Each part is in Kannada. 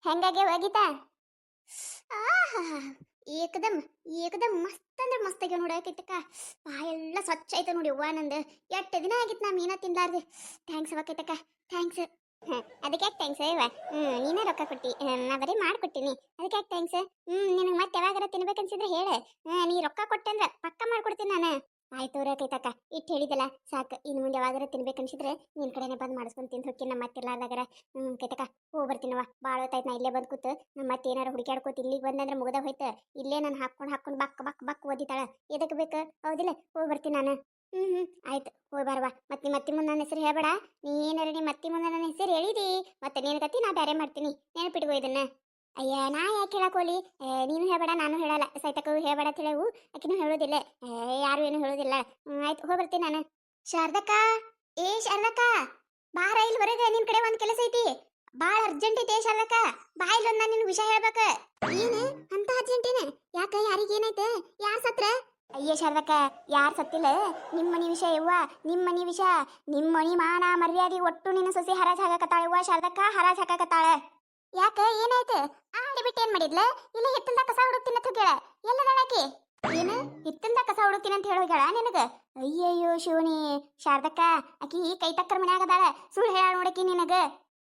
ಹೆಂಗಾಗೆ ಹೋಗಿತಾ ಆಹಾ ಏಕದಮ್ ಏಕದಮ್ ಮಸ್ತ್ ಅಂದ್ರೆ ಮಸ್ತ್ ಆಗ್ಯಾವ ನೋಡಕೈತಕ್ಕ ಬಾಯೆಲ್ಲ ಸ್ವಚ್ಛ ಐತೆ ನೋಡಿ ಅವ್ವ ನಂದು ಎಷ್ಟು ದಿನ ಆಗಿತ್ತು ನಾ ಮೀನಾ ತಿನ್ಲಾರ್ದೆ ಥ್ಯಾಂಕ್ಸ್ ಅವಕೈತಕ್ಕ ಥ್ಯಾಂಕ್ಸ್ ಅದಕ್ಕೆ ಯಾಕೆ ಥ್ಯಾಂಕ್ಸ್ ಇವ ನೀನೇ ರೊಕ್ಕ ಕೊಟ್ಟಿ ನಾ ಬರೀ ಮಾಡ್ಕೊಟ್ಟಿನಿ ಅದಕ್ಕೆ ಯಾಕೆ ಥ್ಯಾಂಕ್ಸ್ ನಿನಗೆ ಮತ್ತೆ ಯಾವಾಗಾರ ತಿನ್ಬೇಕನ್ಸಿದ್ರೆ ಹೇಳ ನೀ ರೊಕ್ಕ ಕೊಟ್ಟೆ ಅಂದ್ರೆ ಪಕ್ಕ ಮಾಡ್ಕೊಡ್ತೀನಿ ನಾನು ಆಯ್ತು ಕೈತಕ್ಕ ಇಟ್ಟು ಹೇಳಿದಲ್ಲ ಸಾಕು ಇನ್ನು ಮುಂದೆ ಯಾವಾಗಾರ ತಿನ್ಬೇಕನ್ಸಿದ್ರೆ ನಿನ್ ಕಡೆನೆ ಬಂದು ಮಾಡಿಸ್ಕೊಂಡು ತಿಂದು ಹೋಗಿ ನಮ್ಮ ಮತ್ತಿರ್ಲಾರ್ದಾಗರ ಕೈತಕ್ಕ ಹೋಗಿ ಬರ್ತೀನವ ಭಾಳ ಹೊತ್ತಾಯ್ತು ನಾ ಇಲ್ಲೇ ಬಂದು ಕೂತು ನಮ್ಮ ಮತ್ತೆ ಏನಾರ ಹುಡುಕ್ಯಾಡ್ಕೋತ ಇಲ್ಲಿಗೆ ಬಂದಂದ್ರೆ ಮುಗ್ದ ಹೋಯ್ತು ಇಲ್ಲೇ ನಾನು ಹಾಕೊಂಡು ಬಕ್ ಬಕ್ ಬಕ್ ಓದಿತಾಳ ಎದಕ್ಕೆ ಬೇಕು ಹೌದಿಲ್ಲ ಹೋಗಿ ಬರ್ತೀನಿ ನಾನು ಆಯ್ತು ಹೋಗಿ ಬರವಾ ಮತ್ತೆ ಮತ್ತೆ ಮುಂದೆ ನನ್ನ ಹೆಸರು ಹೇಳ್ಬೇಡ ನೀನಾರ ನಿಮ್ಮ ಮತ್ತೆ ಮುಂದೆ ನನ್ನ ಹೆಸರು ಹೇಳಿದಿ ಮತ್ತೆ ನೀನು ಕತ್ತಿ ನಾ ಬೇರೆ ಮಾಡ್ತೀನಿ ನೆನಪಿಟ್ಕೋ ಇದನ್ನ ಅಯ್ಯ ನಾ ಯಾಕೆ ಹೇಳಕೋಲಿ ನೀನು ಹೇಳ್ಬೇಡ ನಾನು ಹೇಳಲ್ಲ ಸೈತಕ್ಕೂ ಹೇಳ್ಬೇಡ ಅಂತ ಹೇಳವು ಆಕಿನೂ ಹೇಳೋದಿಲ್ಲ ಯಾರು ಏನು ಹೇಳೋದಿಲ್ಲ ಆಯ್ತು ಹೋಗಿ ಬರ್ತೀನಿ ನಾನು ಶಾರದಕ್ಕ ಏ ಶಾರದಕ್ಕ ಬಾರ ಇಲ್ಲಿ ಹೊರಗೆ ನಿನ್ ಕಡೆ ಒಂದು ಕೆಲಸ ಐತಿ ಬಾಳ ಅರ್ಜೆಂಟ್ ಐತೆ ಶಾರದಕ್ಕ ಬಾ ಇಲ್ಲಿ ಒಂದು ನಾನು ನಿನ್ ವಿಷಯ ಹೇಳ್ಬೇಕ ಏನು ಅಂತ ಅರ್ಜೆಂಟೇನ ಯಾಕ ಯಾರಿಗೆ ಏನೈತೆ ಯಾರು ಸತ್ರ ಅಯ್ಯ ಶಾರದಕ್ಕ ಯಾರು ಸತ್ತಿಲ್ಲ ನಿಮ್ಮ ಮನಿ ವಿಷಯ ಯವ್ವ ನಿಮ್ಮ ಮನಿ ವಿಷಯ ನಿಮ್ಮ ಮನಿ ಮಾನ ಮರ್ಯಾದೆ ಒಟ್ಟು ನಿನ್ನ ಸೊಸೆ ಹರಾಜ್ ಹಾಕಕತ್ತಾಳ ಯವ್ವ ಶಾರದಕ್ಕ ಹರಾಜ್ ಹಾಕಕತ್ತಾಳ ಯಾಕ ಏನಾಯ್ತು ಆಡಿ ಬಿಟ್ಟು ಏನ್ ಮಾಡಿದ್ಲ ಇಲ್ಲ ಹಿತ್ತಲ್ದ ಕಸ ಹುಡುಕ್ತೀನಿ ಅಂತ ಹೇಳ ಎಲ್ಲದಾಳಾಕಿ ಏನು ಹಿತ್ತಲ್ದ ಕಸ ಹುಡುಕ್ತೀನಿ ಅಂತ ಹೇಳೋಗ್ಯಾಳ ನಿನಗ ಅಯ್ಯಯ್ಯೋ ಶಿವನಿ ಶಾರದಕ್ಕ ಆಕಿ ಕೈ ತಕ್ಕರ ಮನ್ಯಾಗ ಅದಾಳ ಸುಳ್ಳು ಹೇಳ ನೋಡಕಿ ನಿನಗ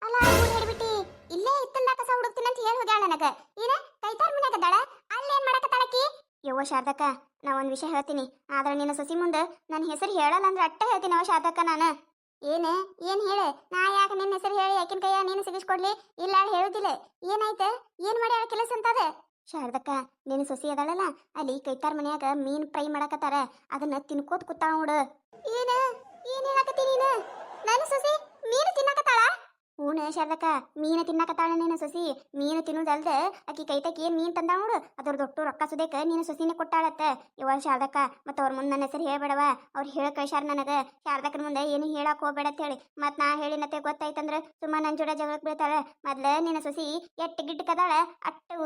ಅಲ್ಲ ಊರ್ ಹೇಳ್ಬಿಟ್ಟಿ ಇಲ್ಲೇ ಹಿತ್ತಲ್ದ ಕಸ ಹುಡುಕ್ತೀನಿ ಅಂತ ಹೇಳಿ ಹೋಗ್ಯಾಳ ನನಗ ಏನ ಕೈತಾರ ಮನ್ಯಾಗ ಅದಾಳ ಅಲ್ಲೇನ್ ಮಾಡಕತ್ತಾಳಕಿ ಯವ್ವ ಶಾರದಕ್ಕ ನಾ ಒಂದ್ ವಿಷಯ ಹೇಳ್ತೀನಿ ಆದ್ರೆ ನಿನ್ನ ಸೊಸಿ ಮುಂದೆ ನನ್ನ ಹೆಸರು ಹೇಳಲ್ಲ ಅಂದ್ರೆ ಅಟ್ಟ ಹೇಳ್ತೀನಿ ಅವ ಶಾರದಕ್ಕ ನಾನು ಏನ್ ಹೇಳ ನಾ ಯಾಕೆ ನಿನ್ನ ಹೆಸರು ಹೇಳಿ ಯಾಕಿನ ಕೈಯ ನೀನು ಸಿಗಿಸ್ಕೊಡ್ಲಿ ಇಲ್ಲ ಹೇಳುದಿಲ್ಲ ಏನಾಯ್ತ ಏನ್ ಮಾಡ್ಯಾಳ ಕೆಲಸ ಅಂತದ ಶಾರದಕ್ಕ ನಿನ್ನ ಸೊಸಿ ಅದಳಲ್ಲ ಅಲ್ಲಿ ಕೈತಾರ ಮನ್ಯಾಗ ಮೀನ್ ಫ್ರೈ ಮಾಡಕತ್ತಾರ ಅದನ್ನ ತಿನ್ಕೋತ ಕೂತಾಳ ನೋಡು ಏನ್ ಹೇಳಕತ್ತಿ ನೀನು ನನ್ನ ಸೊಸಿ ಮೀನು ತಿನ್ನಕತ್ತಾಳ ಹೂನ ಶಾರದಕ್ಕ ಮೀನು ತಿನ್ನಕತ್ತಾಳ ನಿನ್ನ ಸೊಸಿ ಮೀನು ತಿನ್ನುದಲ್ದ ಆಕಿ ಕೈತಕ್ಕೆ ಏನ್ ಮೀನ್ ತಂದ ನೋಡು ಅದ್ರ ದೊಡ್ಡ ರೊಕ್ಕ ಸುದೇಕ ನೀನು ಸೊಸಿನೇ ಕೊಟ್ಟಾಳತ್ತ ಇವ ಶಾರದಕ್ಕ ಮತ್ತ ಅವ್ರ ಮುಂದೆ ನನ್ನ ಹೆಸರು ಹೇಳ್ಬೇಡವ ಅವ್ರು ಹೇಳ ಕಳ್ಸಾರ ನನಗ ಶಾರದಕ್ಕನ ಮುಂದೆ ಏನು ಹೇಳಕ್ ಹೋಗ್ಬೇಡ ಅಂತ ಹೇಳಿ ಮತ್ ನಾ ಹೇಳಿನತ್ತೆ ಗೊತ್ತಾಯ್ತಂದ್ರ ಸುಮ್ಮ ನನ್ ಜೋಡ ಜಗಳಕ್ ಬೀಳ್ತಾಳ ಮೊದ್ಲ ನಿನ್ನ ಸೊಸಿ ಎಟ್ಟು ಗಿಟ್ಟಕದಾಳ ಅಟ್ಟು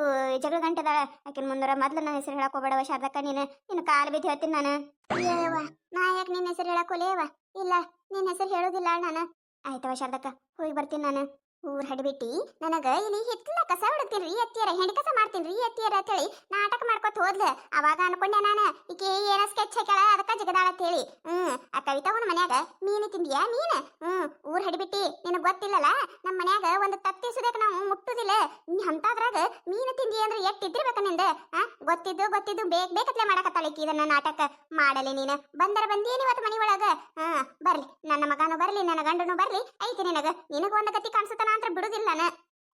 ಜಗಳ ಗಂಟದಾಳ ಆಕಿನ ಮುಂದರ ಮೊದ್ಲು ನನ್ನ ಹೆಸರು ಹೇಳಕ್ ಹೋಗ್ಬೇಡವ ಶಾರದಕ್ಕ ನಿನ್ನ ಕಾಲು ಬಿದ್ದು ಹೇಳ್ತೀನಿ ನಾನು ಅಯ್ಯವ್ವ ನಾ ಯಾಕೆ ನಿನ್ನ ಹೆಸರು ಹೇಳಕ್ ಹೋಲೇವ ಇಲ್ಲ ನಿನ್ನ ಹೆಸರು ಹೇಳೋದಿಲ್ಲ ನಾನು ಆಯ್ತವ ಶಾರದಕ್ಕ ಹೋಗಿ ಬರ್ತೀನಿ ನಾನು ಊರ್ ಹಡಿಬಿಟ್ಟಿ ನನಗ ಇಲ್ಲಿ ಹಿತ್ತಲ ಕಸ ಹೊಡ್ತೀನಿ ಅತ್ತಿಯರ ಹೆಂಡಿ ಕಸ ಮಾಡ್ತೀನಿ ಅತ್ತಿಯರ ಅಂತೇಳಿ ನಾಟಕ ಮಾಡ್ಕೊತ ಹೋದ್ಲ ಅವಾಗ ಅನ್ಕೊಂಡೆ ನಾನು ಈಕೆ ಏನೋ ಸ್ಕೆಚ್ ಹಾಕ್ಯಾಳ ಅದಕ್ಕ ಜಗದಾಳ ಅಂತೇಳಿ ಆ ಕವಿತಾವನ ಮನ್ಯಾಗ ಮೀನು ತಿಂದಿಯಾ ನೀನು ಊರ್ ಹಡಿಬಿಟ್ಟಿ ನಿನಗ್ ಗೊತ್ತಿಲ್ಲಲ್ಲ ನಮ್ಮ ಮನ್ಯಾಗ ಒಂದು ತತ್ತಿ ಸುದಕ ನಾವು ಮುಟ್ಟುದಿಲ್ಲ ಅಂತದ್ರಾಗ ಮೀನು ತಿಂದಿ ಅಂದ್ರೆ ಎಷ್ಟಿದ್ದಿರ್ಬೇಕ ನಿಂದ ಗೊತ್ತಿದ್ದು ಬೇಕತ್ಲೆ ಮಾಡಕತ್ತಾಳ ಈಕಿ ಇದನ್ನ ನಾಟಕ ಮಾಡಲಿ ನೀನು ಬಂದರ ಬಂದೇನಿ ಇವತ್ತು ಮನಿ ಒಳಗ ಬರ್ಲಿ ನನ್ನ ಮಗನು ಬರ್ಲಿ ನನ್ನ ಗಂಡನು ಬರ್ಲಿ ಐತಿ ನಿನಗ ಒಂದು ಗತಿ ಕಾಣಿಸುತ್ತಾನ ಅಂತ ಬಿಡುದಿಲ್ಲ ನಾನು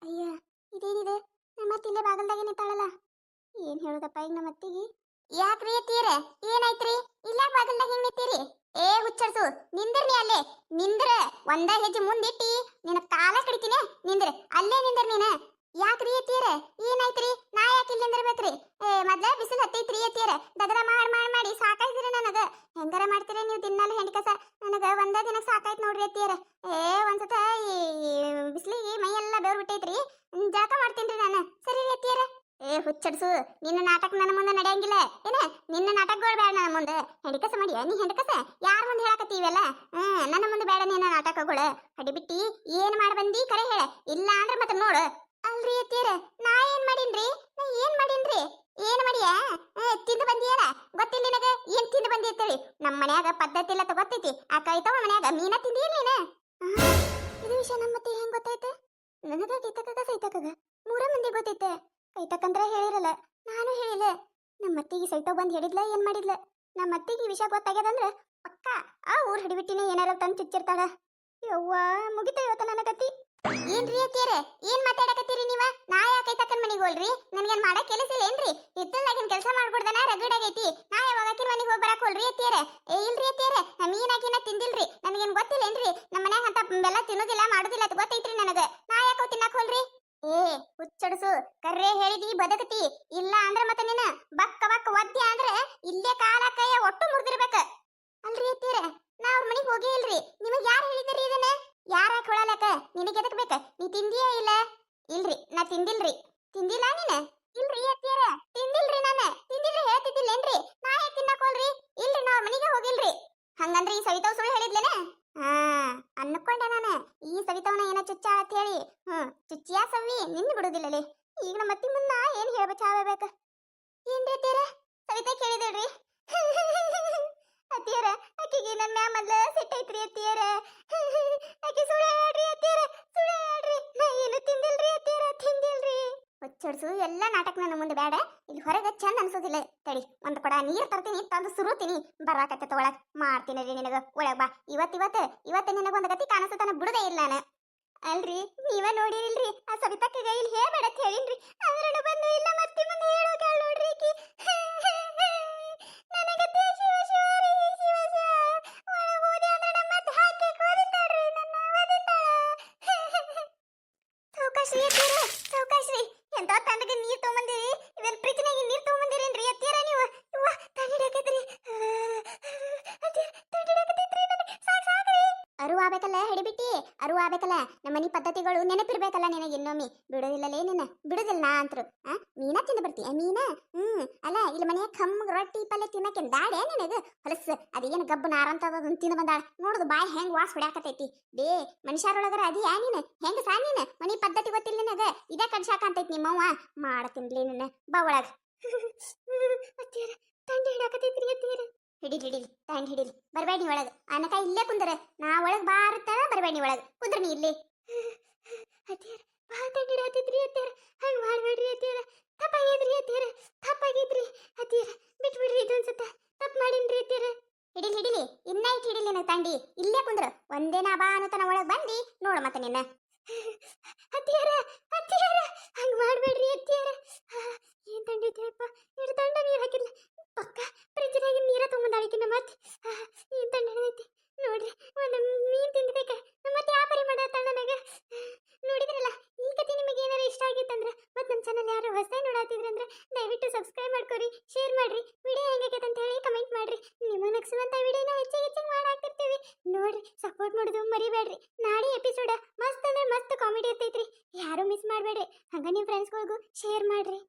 ಅಯ್ಯ ಇದೇನಿದೆ ನಮ್ಮ ಇಲ್ಲೇ ಬಾಗಲ್ದಾಗೆ ನಿಂತಾಳಲ್ಲ ಏನ್ ಹೇಳುದಪ್ಪ ಈಗ ನಮ್ಮ ಅತ್ತಿಗೆ ಯಾಕ್ರಿ ಅತ್ತೀರ ಏನಾಯ್ತ್ರಿ ಇಲ್ಲ ಬಾಗಲ್ದಾಗ ಹಿಂಗ್ ನಿಂತೀರಿ ಏ ಹುಚ್ಚರ್ಸು ನಿಂದಿರ್ನಿ ಅಲ್ಲೇ ನಿಂದ್ರ ಒಂದ ಹೆಜ್ಜೆ ಮುಂದಿಟ್ಟಿ ನಿನ್ನ ಕಾಲ ಕಡಿತೀನಿ ನಿಂದ್ರ ಅಲ್ಲೇ ನಿಂದ್ರ ನೀನ ಯಾಕ್ರಿ ಅತ್ತೀರ ಏನಾಯ್ತ್ರಿ ನಾ ಯಾಕೆ ಇಲ್ಲಿ ನಿಂದಿರ್ಬೇಕ್ರಿ ಮೊದ್ಲ ಬಿಸಿಲು ಹತ್ತೈತ್ರಿ ಅತ್ತೀರ ದಗದ ಮಾಡಿ ಸಾಕಾಯ್ತಿರಿ ನನಗ ಹೆಂಗಾರ ಮಾಡ್ತೀರಿ ನೀವು ದಿನಾಲು ಹೆಂಡಿ ಕಸ ನನಗ ಒಂದ ದಿನಕ್ಕೆ ಸಾಕಾಯ್ತು ನೋಡ್ರಿ ಅತ್ತೀರ ಒಂದ್ಸತ ಈ ಬಿಸಿಲಿಗೆ ಮೈ ಎಲ್ಲ ಬೇರ್ ಬಿಟ್ಟೈತ್ರಿ ಜಾಕ ಮಾಡ್ತೀನಿ ನಾನು ಸರಿ ಅತ್ತೀರ ಹುಚ್ಚಡ್ಸು ನಿನ್ನ ನಾಟಕ ನನ್ನ ಮುಂದೆ ನಡೆಯಂಗಿಲ್ಲ ಏನ ನಿನ್ನ ನಾಟಕಗಳು ಬೇಡ ನನ್ನ ಮುಂದೆ ಹೆಂಡಿಕಸ ಮಾಡಿಯ ನೀ ಹೆಂಡಕಸ ಯಾರ ಮುಂದೆ ಹೇಳಕತ್ತೀವೆಲ್ಲ ನನ್ನ ಮುಂದೆ ಬೇಡ ನಿನ್ನ ನಾಟಕಗಳು ಹಡಿಬಿಟ್ಟಿ ಏನ್ ಮಾಡಿ ಬಂದಿ ಕರೆ ಹೇಳ ಇಲ್ಲ ಅಂದ್ರೆ ಮತ್ತೆ ನೋಡು ಅಲ್ರಿ ಅತ್ತೀರ ನಾ ಏನ್ ಮಾಡೀನ್ರಿ ಏನ್ ಮಾಡಿಯ ತಿಂದು ಬಂದಿಯಲ್ಲ ಗೊತ್ತಿಲ್ಲ ನಿನಗ ಏನ್ ತಿಂದು ಬಂದಿ ಅಂತೇಳಿ ನಮ್ಮ ಮನ್ಯಾಗ ಪದ್ಧತಿ ಇಲ್ಲ ಗೊತ್ತೈತಿ ಆ ಕೈತವ ಮನ್ಯಾಗ ಮೀನ ತಿಂದಿಯ ನೀನ ಇದು ವಿಷಯ ನಮ್ಮ ಮತ್ತೆ ಹೆಂಗ್ ಗೊತ್ತೈತೆ ನನಗ ಕೈತಕ್ಕ ಸೈತಕ್ಕಗ 3 ಮಂದಿ ಗೊತ್ತೈತೆ ಕೈತಕ್ಕಂದ್ರ ಹೇಳಿರಲ್ಲ ನಾನು ಹೇಳಿಲ್ಲ ನಮ್ಮ ಅತ್ತಿಗೆ ಸೈತವ್ ಬಂದ್ ಹೇಳಿದ್ಲ ಏನ್ ಮಾಡಿದ್ಲ ನಮ್ಮ ಅತ್ತಿಗೆ ವಿಷಯ ಗೊತ್ತಾಗ್ಯದಂದ್ರ ಪಕ್ಕ ಆ ಊರ್ ಹಿಡಿಬಿಟ್ಟಿನಿ ಏನಾರ ತಂದು ಚುಚ್ಚಿರ್ತಾಳ ಯವ್ವ ಮುಗಿತ ಇವತ್ತ ನನ್ನ ಕತ್ತಿ ಏನ್ರಿ ಅತ್ತೀರ ಏನ್ ಮಾತಾಡಕತ್ತೀರಿ ನೀವ ನಾ ಯಾಕೆ ಕೈತಕ್ಕನ್ ಮನಿಗೆ ಹೋಲ್ರಿ ನನ್ಗೇನ್ ಮಾಡಕ್ ಕೆಲಸ ಇಲ್ಲ ಏನ್ರಿ ಹಿತ್ತಲ್ದಾಗಿನ ಕೆಲಸ ಮಾಡ್ಕೊಡ್ದನ ರಗಡಾಗೈತಿ ನಾ ಯಾವಾಗ ಆಕಿನ ಮನಿಗೆ ಹೋಗಿ ಬರಕ್ ಹೋಲ್ರಿ ಅತ್ತೀರ ಇಲ್ರಿ ಅತ್ತೀರ ನಾ ಮೀನಾಕಿನ ತಿಂದಿಲ್ರಿ ನನಗೇನ್ ಗೊತ್ತಿಲ್ಲ ಏನ್ರಿ ನಮ್ಮ ಮನ್ಯಾಗ ಅಂತ ಬೆಲ್ಲ ತಿನ್ನೋದಿಲ್ಲ ಮಾಡೋದಿಲ್ಲ ಅಂತ ಗೊತ್ತೈತ್ರಿ ನನಗ ನಾ ಯಾಕೆ ತಿನ್ನಕ್ ಹೋಲ್ರಿ ಹುಚ್ಚಡಸು ಕರ್ರೆ ಹೇಳಿದಿ ಬದಕತಿ ಇಲ್ಲ ಅಂದ್ರ ಮತ್ತೆ ನೀನ ಬಕ್ಕ ಒದ್ದಿ ಅಂದ್ರ ಇಲ್ಲೇ ಕಾಲ ಕೈಯ ಒಟ್ಟು ಮುರಿದಿರ್ಬೇಕ ಅಲ್ರಿ ಅತ್ತೀರ ನಾ ಅವ್ರ ಮನಿಗೆ ಹೋಗೇ ಇಲ್ರಿ ನಿಮಗ್ ಯಾರು ಹೇಳಿದ್ರಿ ಇದನ್ನ ಯಾರ ಕೊಳಲಕ ನಿನಗೆ ಎದಕ್ ಬೇಕ ನೀ ತಿಂದಿಯೇ ಇಲ್ಲ ಇಲ್ರಿ ನಾ ತಿಂದಿಲ್ರಿ ತಿಂದಿಲ್ಲ ನೀನ ಇಲ್ರಿ ಅತ್ತೀರ ತಿಂದಿಲ್ರಿ ನಾನು ತಿಂದಿದ್ರೆ ಹೇಳ್ತಿದ್ದಿಲ್ಲೇನ್ರಿ ನಾ ಯಾಕೆ ತಿನ್ನಕ್ ಹೋಲ್ರಿ ಇಲ್ರಿ ನಾ ಅವ್ರ ಮನಿಗೆ ಹೋಗಿಲ್ರಿ ಹಂಗಂದ್ರೆ ಈ ಸವಿತಾವ್ ಸುಳ್ಳು ಹೇಳಿದ್ಲೇನ ಅನ್ಕೊಂಡೆ ನಾನು ಈ ಸವಿತಾವನ ಏನ ಚುಚ್ಚ ಅಂತ ಹೇಳಿ ಚುಚ್ಚಿಯಾ ಸವಿ ನಿನ್ನ ಬಿಡುದಿಲ್ಲಲೇ. ಈಗ ನಮ್ಮ ಅತ್ತಿ ಮುಂದ ಏನ್ ಹೇಳ್ಬೇಕ ಏನ್ರಿ ಅತ್ತಿಯರ ಸವಿತಾ ಕೇಳಿದಳ್ರಿ. ಅತ್ತಿಯರ ಆಕಿಗೆ ನನ್ನ ಮ್ಯಾ ಮೊದ್ಲ ಸಿಟ್ಟೈತ್ರಿ ಅತ್ತಿಯರ. ಆಕಿ ಸುಳ್ಳು ಹೇಳ್ರಿ ಅತ್ತಿಯರ, ಸುಳ್ಳು ಹೇಳ್ರಿ. ನಾ ಏನು ತಿಂದಿಲ್ರಿ ಅತ್ತಿಯರ, ತಿಂದಿಲ್ರಿ. ಹುಚ್ಚಡ್ಸು ಎಲ್ಲ ನಾಟಕ ನನ್ನ ಮುಂದೆ ಬೇಡ. ಇಲ್ಲಿ ಹೊರಗೆ ಚಂದ ಅನ್ಸೋದಿಲ್ಲ. ತಡಿ ಒಂದು ಕೊಡ ನೀರು ತರ್ತೀನಿ, ತಂದು ಸುರುತ್ತೀನಿ. ಬರಾಕತ್ತ ಒಳಗ್ ಮಾಡ್ತೀನಿ ರೀ ನಿನಗ. ಒಳಗ್ ಬಾ. ಇವತ್ತು ನಿನಗೊಂದು ಗತಿ ಕಾಣಿಸ್ತಾನ ಬಿಡುದೇ ಇಲ್ಲ ನಾನು. ಅಲ್ರಿ ನೀವ ನೋಡಿರಿಲ್ರಿ ಆ ಸವಿತಕ್ಕಗ ಇಲ್ಲಿ ಹೇಳ್ಬೇಡ ಅಂತ ಹೇಳಿನ್ರಿ. ಆದ್ರೂ ಬಂದು ಇಲ್ಲ ಮತ್ತೆ ಮುಂದೆ ಹೇಳೋ ಕೇಳ ನೋಡ್ರಿ ಈಕಿ. ನನಗತ್ತೆ ಶಿವ ಶಿವ ರೀ ಶಿವ ಶಿವ. ಒಳಗ್ ಹೋದೆ ಅಂದ್ರೆ ನಮ್ಮ ಮತ್ತೆ ಹಾಕಿ ಕೋರಿತಾಳ್ರಿ ನನ್ನ ಓದಿತಾಳ. ಚೌಕಾಶ್ರೀ ಅತ್ತೀರ, ಚೌಕಾಶ್ರೀ ಎಂತ ತಂಡಗೆ ನೀರ್ ತಗೊಂಬಂದಿರಿ. ಇದನ್ ಪ್ರೀತಿನಾಗಿ ನೀರ್ ತಗೊಂಬಂದಿರೇನ್ರಿ ಅತ್ತೀರ ನೀವು? ಇವ್ವ ತಣ್ಣಿಡಾಕತ್ರಿ. ಅತ್ತೀರ ತಣ್ಣಿಡಾಕತ್ತೈತ್ರಿ ನನಗೆ. ಸಾಕ್ರಿ. ಅರು ಆಗ್ಬೇಕಲ್ಲ ಹಿಡಿಬಿಟ್ಟಿ, ಅರು ಆಗ್ಬೇಕಲ್ಲ. ನಮ್ಮ ಮನಿ ಪದ್ಧತಿಗಳು ನೆನಪಿರ್ಬೇಕಲ್ಲ ನಿನಗೆ. ಇನ್ನೊಮ್ಮೆ ಬಿಡೋದಿಲ್ಲಲೇ ನಿನ್ನ, ಬಿಡುದಿಲ್ಲ ನಾ ಅಂತರು. ಮೀನಾ ತಿಂದು ಬರ್ತೀಯ ಮೀನಾ? ಅಲ್ಲ ಇಲ್ಲಿ ಮನೆಯ ಕಮ್ಮ ರೊಟ್ಟಿ ಪಲ್ಯ ತಿನ್ನಕ್ಕೆ ದಾಡೆ ನಿನಗ ಹೊಲಸ್. ಅದೇನು ಗಬ್ಬು ನಾರಂತದ ತಿಂದು ಬಂದಾಳ ನೋಡುದು. ಬಾಯಿ ಹೆಂಗ್ ವಾಸ್ ಹೊಡ್ಯಾಕತೈತಿ. ಬೇ ಮನುಷ್ಯರೊಳಗರ ಅದಿಯಾ ನೀನು? ಹೆಂಗ ಸಾ ನೀನು? ಮನಿ ಪದ್ಧತಿ ಗೊತ್ತಿಲ್ಲ ನಿನಗ? ಇದ ಕಡ್ಸಾಕಂತೈತಿ ನಿಮ್ಮವ್ವ. ಮಾಡತಿನ್ಲಿ ನಿನ್ನ. ಬಾ ಒಳಗ. ಅತ್ತೀರ ತಂಡಿ ಹಿಡಾಕತೈತ್ರಿ ಅತ್ತೀರ. ಹಿಡಿಲಿ ತಂಡ್ ಹಿಡಿಲಿ. ಬರ್ಬೇಡಿ ಒಳಗ. ಅನಕ ಇಲ್ಲೇ ಕುಂದ್ರ. ನಾ ಒಳಗ್ ಬಾರತ್ತ ಬರ್ಬೇಡಿ ಒಳಗ. ಕುಂದ್ರ ನೀ ಇಲ್ಲಿ. ಅತ್ತೀರ ಬಾ ತಂಡಿ ಹಿಡಾಕತೈತ್ರಿ ಅತ್ತೀರ. ಹಂಗ ಮಾಡ್ಬೇಡ್ರಿ ಅತ್ತೀರ. ತಪ್ಪಾಗೈತ್ರಿ ಅತ್ತೀರ, ತಪ್ಪಾಗೈತ್ರಿ ಅತ್ತೀರ. ಬಿಟ್ಬಿಡ್ರಿ ಇದೊಂದ್ಸತ. ತಪ್ಪು ಮಾಡಿನ್ರಿ ಅತ್ತೀರ. ಹಿಡಿಲಿ ಇನ್ನ ಇಟ್ಟು ಹಿಡಿಲಿ ನನಗೆ ತಂಡಿ. ಇಲ್ಲೇ ಕುಂದ್ರ. ಒಂದೇ ನಾ ಬಾ ಅನ್ನತನ ಒಳಗ್ ಬಂದಿ ನೋಡ ಮತ್ತೆ ನಿನ್ನ. ಅತ್ತೀರ ಅತ್ತೀರ ಹಂಗ ಮಾಡ್ಬೇಡ್ರಿ ಅತ್ತೀರ. ಏನ್ ತಂಡಿ ಐತಿಯಪ್ಪ. ಇಷ್ಟು ತಂಡ ನೀರ್ ಹಾಕಿಲ್ಲ ಪಕ್ಕ. ಫ್ರಿಜ್ನಾಗ ನೀರ ತಗೊಂಬಂದಾಳಿಕಿನ ಮತ್ತೆ. ಏನ್ ತಂಡ ಐತಿ ನೋಡ್ರಿ. ಒಂದು ಮೀನ್ ತಿಂದ್ಬೇಕ ಮತ್ತೆ ವ್ಯಾಪಾರಿ ಮಾಡೋ ತಂಡನಾಗ. ನೋಡಿದ್ರಲ್ಲ ಈ ಕತೆ ನಿಮಗೆ ಏನಾರ ಇಷ್ಟ ಆಗಿತ್ತಂದ್ರ ಮತ್ತೆ ನಮ್ಮ ಚಾನಲ್ ಯಾರು ಹೊಸದಾಗಿ ನೋಡಾತಿದ್ರಂದ್ರ ದಯವಿಟ್ಟು ಸಬ್ಸ್ಕ್ರೈಬ್ ಮಾಡ್ಕೊರಿ, ಶೇರ್ ಮಾಡ್ರಿ. ವಿಡಿಯೋ ಹೆಂಗಾಗೈತೆ ಅಂತ ಹೇಳಿ ಕಮೆಂಟ್ ಮಾಡ್ರಿ. ನಿಮಗೆ ನಗಿಸುವಂತ ವಿಡಿಯೋನ ಹೆಚ್ಚಿಗೆ ಮಾಡಾಕ್ತಿರ್ತೀವಿ. ನೋಡ್ರಿ ಸಪೋರ್ಟ್ ಮಾಡೋದು ಮರಿಬೇಡ್ರಿ. ನಾಳೆ ಎಪಿಸೋಡ್ ಮಸ್ತ್ ಅಂದ್ರೆ ಮಸ್ತ್ ಕಾಮಿಡಿ ಇರ್ತೈತ್ರಿ. ಯಾರು ಮಿಸ್ ಮಾಡಬೇಡ್ರಿ. ಹಂಗ ನಿಮ್ಮ ಫ್ರೆಂಡ್ಸ್ಗಳಿಗೂ ಶೇರ್ ಮಾಡ್ರಿ.